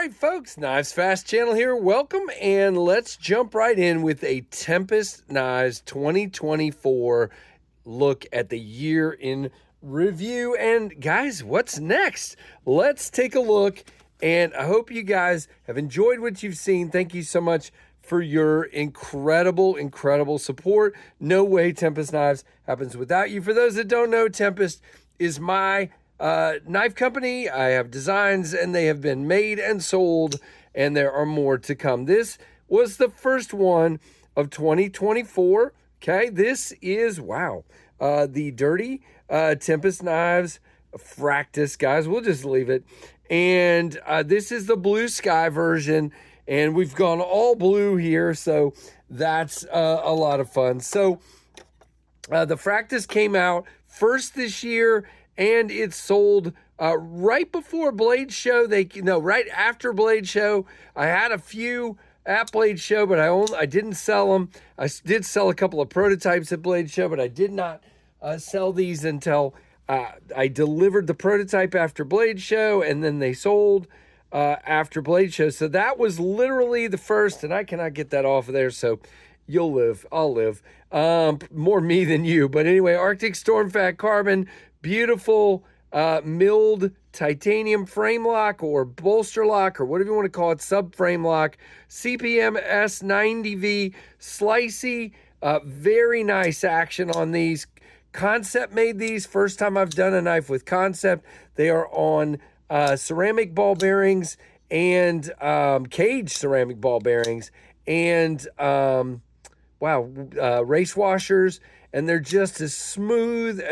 right, folks, Knives Fast channel here. Welcome, and let's jump right in with a Tempest Knives 2024 look at the year in review. And guys, what's next? Let's take a look, and I hope you guys have enjoyed what you've seen. Thank you so much for your incredible support. No way Tempest Knives happens without you. For those that don't know, Tempest is my knife company. I have designs, and they have been made and sold, and there are more to come. This was the first one of 2024. Okay, this is, wow, the dirty Tempest Knives Fractus, guys. We'll just leave it. And this is the blue sky version, and we've gone all blue here, so that's a lot of fun. So the Fractus came out first this year, and it sold right before Blade Show. Right after Blade Show. I had a few at Blade Show, but I didn't sell them. I did sell a couple of prototypes at Blade Show, but I did not sell these until I delivered the prototype after Blade Show, and then they sold after Blade Show. So that was literally the first, and I cannot get that off of there, so you'll live, I'll live. More me than you. But anyway, Arctic Storm Fat Carbon, beautiful milled titanium frame lock or bolster lock or whatever you want to call it, subframe lock, CPM S90V, slicey, very nice action on these. Concept made these. First time I've done a knife with Concept. They are on ceramic ball bearings and cage ceramic ball bearings and race washers, and they're just as smooth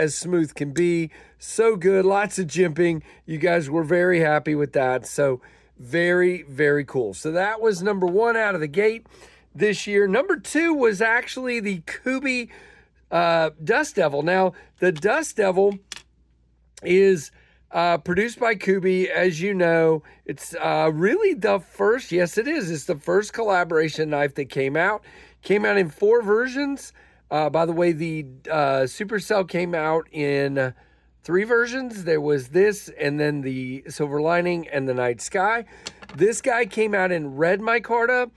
can be. So good. Lots of jimping. You guys were very happy with that. So very cool. So that was number one out of the gate this year. Number two was actually the Kubey Dust Devil. Now, the Dust Devil is produced by Kubey, as you know. It's really the first, yes it is, it's the first collaboration knife that came out. Came out in 4 versions. By the way, the Supercell came out in 3 versions. There was this, and then the Silver Lining, and the Night Sky. This guy came out in red micarta,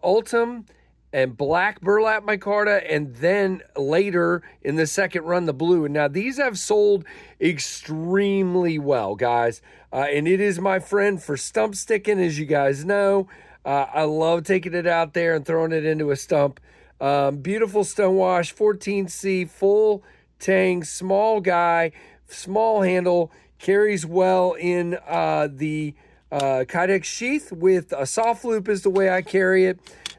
ultim, and black burlap micarta, and then later in the second run, the blue. And now these have sold extremely well, guys. And it is my friend for stump sticking, as you guys know. I love taking it out there and throwing it into a stump. Beautiful stonewash, 14C, full tang, small guy, small handle, carries well in the Kydex sheath with a soft loop is the way I carry it.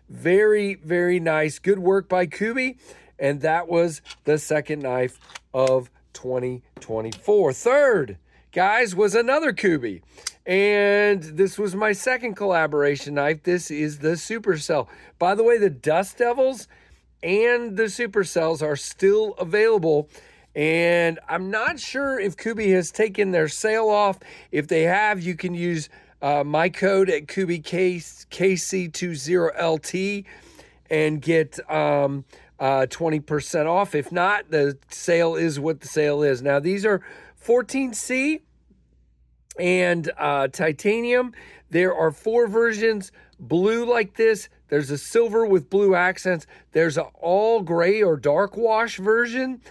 Very nice. Good work by Kubey. And that was the second knife of 2024. Third, guys, was another Kubey. And this was my second collaboration knife. This is the Supercell. By the way, the Dust Devils and the Supercells are still available. And I'm not sure if Kubey has taken their sale off. If they have, you can use my code at Kubey KC20LT and get 20% off. If not, the sale is what the sale is. Now, these are 14C and titanium. There are 4 versions, blue like this. There's a silver with blue accents. There's an all gray or dark wash version,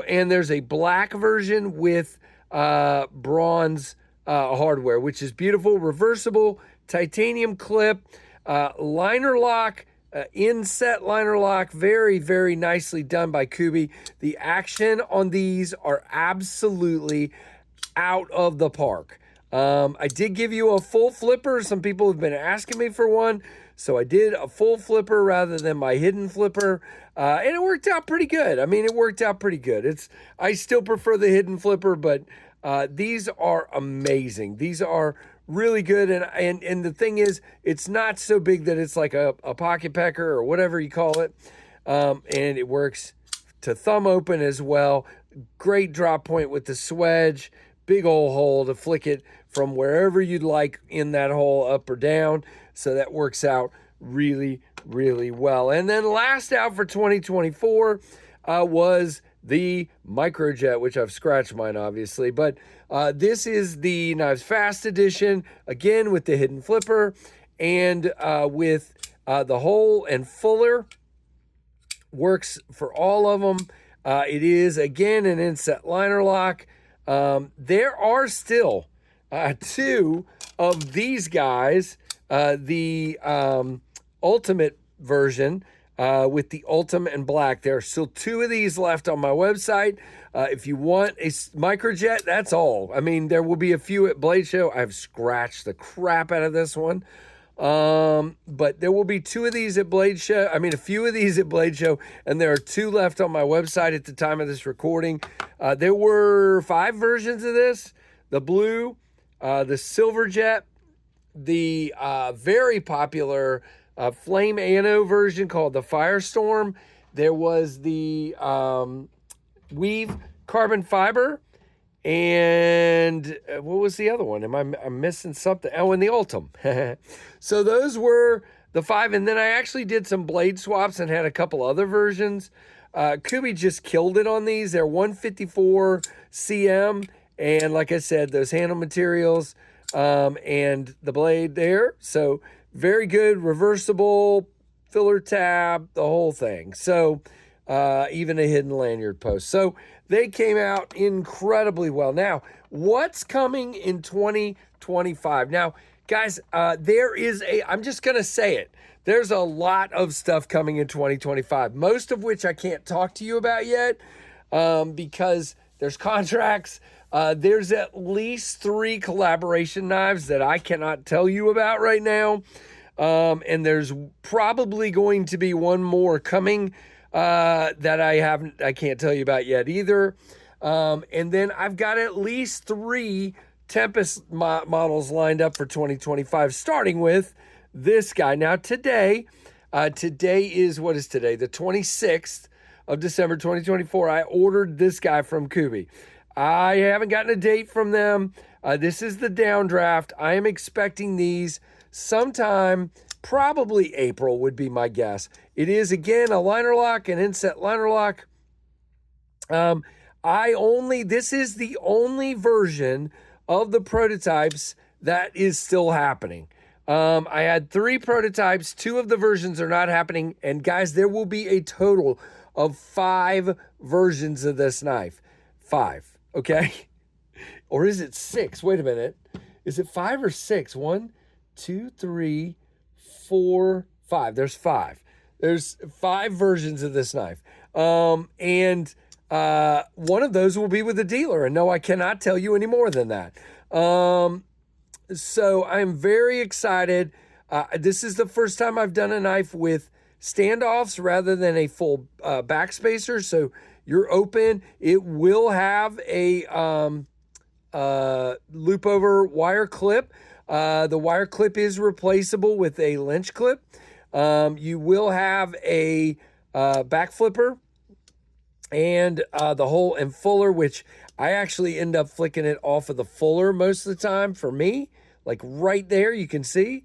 and there's a black version with bronze hardware, which is beautiful. Reversible titanium clip, liner lock, inset liner lock. Very nicely done by Kubey. The action on these are absolutely out of the park. I did give you a full flipper. Some people have been asking me for one, so I did a full flipper rather than my hidden flipper, and it worked out pretty good. I mean, it worked out pretty good. I still prefer the hidden flipper, but these are amazing. These are really good, and the thing is, it's not so big that it's like a pocket pecker or whatever you call it, and it works to thumb open as well. Great drop point with the swedge. Big old hole to flick it from wherever you'd like in that hole, up or down. So that works out really well. And then last out for 2024 was the Microjet, which I've scratched mine obviously, but this is the Knives Fast Edition, again with the hidden flipper and with the hole and fuller. Works for all of them. It is, again, an inset liner lock. There are still two of these guys, the Ultimate version with the Ultimate and black. There are still two of these left on my website. If you want a Microjet, that's all. I mean, there will be a few at Blade Show. I've scratched the crap out of this one. But there will be two of these at Blade Show. I mean, a few of these at Blade Show, and there are two left on my website at the time of this recording. There were 5 versions of this: the blue, the silver jet, the very popular flame ano version called the Firestorm. There was the weave carbon fiber. And what was the other one? I'm missing something? Oh, and the Ultim. So those were the 5. And then I actually did some blade swaps and had a couple other versions. Kubey just killed it on these. They're 154 cm. And like I said, those handle materials and the blade there. So very good, reversible, filler tab, the whole thing. So even a hidden lanyard post. So they came out incredibly well. Now, what's coming in 2025? Now, guys, there is I'm just going to say it. There's a lot of stuff coming in 2025, most of which I can't talk to you about yet because there's contracts. There's at least 3 collaboration knives that I cannot tell you about right now. And there's probably going to be one more coming that I can't tell you about yet either. And then I've got at least 3 Tempest models lined up for 2025, starting with this guy. Now today is, what is today? The 26th of December, 2024. I ordered this guy from Kubey. I haven't gotten a date from them. This is the downdraft. I am expecting these sometime, probably April would be my guess. It is, again, a liner lock, an inset liner lock. This is the only version of the prototypes that is still happening. I had 3 prototypes. 2 of the versions are not happening. And guys, there will be a total of 5 versions of this knife. 5, okay? Or is it 6? Wait a minute. Is it 5 or 6? 1, 2, 3, 4, 5. There's 5. There's 5 versions of this knife. And one of those will be with a dealer. And no, I cannot tell you any more than that. So I'm very excited. This is the first time I've done a knife with standoffs rather than a full backspacer. So you're open. It will have a loop over wire clip. The wire clip is replaceable with a Lynch clip. You will have a back flipper and the hole and fuller, which I actually end up flicking it off of the fuller most of the time for me. Like right there, you can see.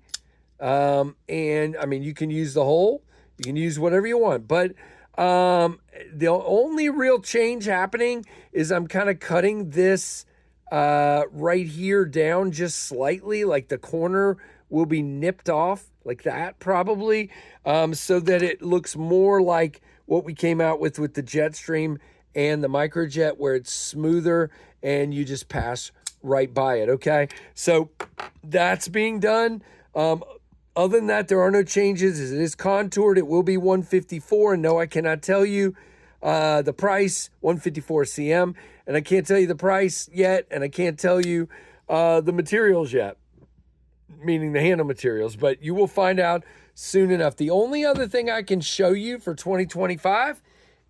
And I mean, you can use the hole. You can use whatever you want. But the only real change happening is I'm kind of cutting this right here down just slightly. Like the corner will be nipped off like that probably, so that it looks more like what we came out with the Jetstream and the Microjet, where it's smoother and you just pass right by it, okay? So that's being done. Other than that, there are no changes. It is contoured. It will be 154, and no, I cannot tell you the price, 154 cm, and I can't tell you the price yet, and I can't tell you the materials yet, meaning the handle materials, but you will find out soon enough. The only other thing I can show you for 2025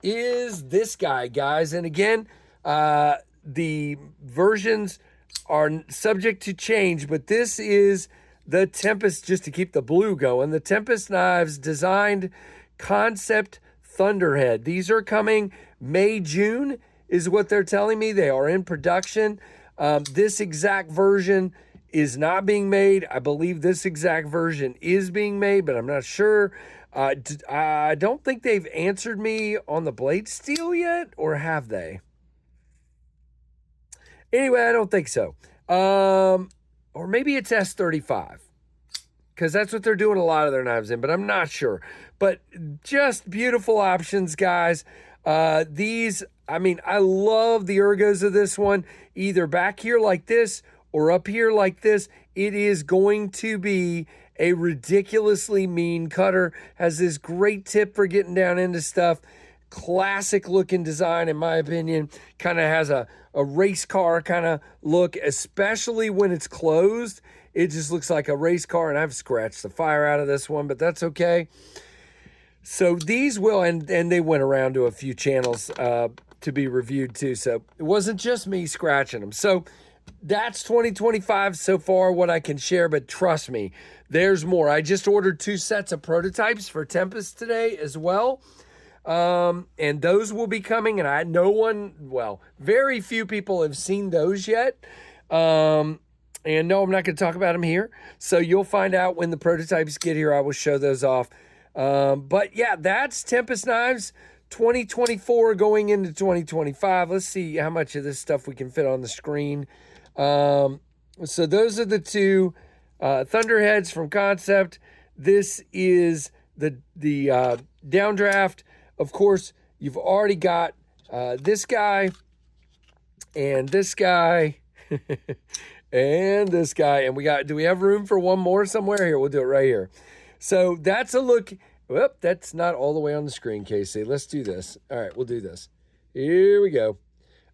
is this guy, guys. And again, the versions are subject to change, but this is the Tempest, just to keep the blue going, the Tempest Knives Designed Concept Thunderhead. These are coming May, June is what they're telling me. They are in production. This exact version is not being made. I believe this exact version is being made, but I'm not sure. I don't think they've answered me on the blade steel yet, or have they? Anyway, I don't think so. Or maybe it's S35, because that's what they're doing a lot of their knives in, but I'm not sure. But just beautiful options, guys. These, I mean, I love the ergos of this one, either back here like this or up here like this. It is going to be a ridiculously mean cutter. Has this great tip for getting down into stuff. Classic looking design, in my opinion. Kind of has a race car kind of look, especially when it's closed. It just looks like a race car, and I've scratched the fire out of this one, but that's okay. So these will, and they went around to a few channels to be reviewed too. So it wasn't just me scratching them. So that's 2025 so far, what I can share, but trust me, there's more. I just ordered 2 sets of prototypes for Tempest today as well. And those will be coming, and very few people have seen those yet. And no, I'm not going to talk about them here. So you'll find out when the prototypes get here. I will show those off. But yeah, that's Tempest Knives 2024 going into 2025. Let's see how much of this stuff we can fit on the screen. So those are the 2 Thunderheads from Concept. This is the downdraft. Of course, you've already got this guy and this guy and this guy. And do we have room for one more somewhere? Here, we'll do it right here. So that's a look. Whoop, that's not all the way on the screen, Casey. Let's do this. All right, we'll do this. Here we go.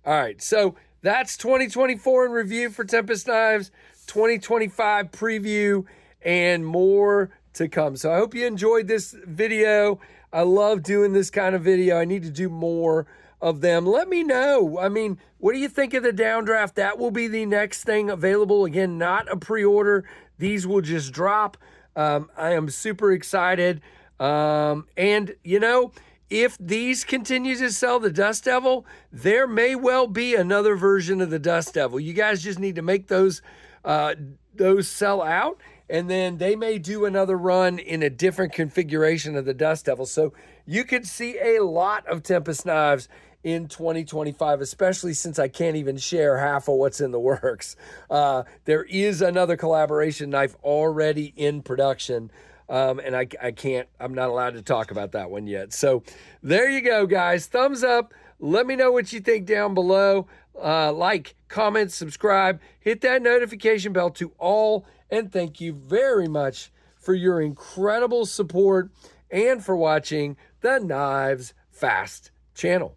All right, so that's 2024 in review for Tempest Knives, 2025 preview, and more to come. So I hope you enjoyed this video. I love doing this kind of video. I need to do more of them. Let me know. I mean, what do you think of the downdraft? That will be the next thing available. Again, not a pre-order. These will just drop. I am super excited. And, you know, if these continue to sell the Dust Devil, there may well be another version of the Dust Devil. You guys just need to make those sell out, and then they may do another run in a different configuration of the Dust Devil. So you could see a lot of Tempest Knives in 2025, especially since I can't even share half of what's in the works. There is another collaboration knife already in production, and I'm not allowed to talk about that one yet. So there you go, guys. Thumbs up. Let me know what you think down below. Like, comment, subscribe, hit that notification bell to all, and thank you very much for your incredible support and for watching the Knives Fast channel.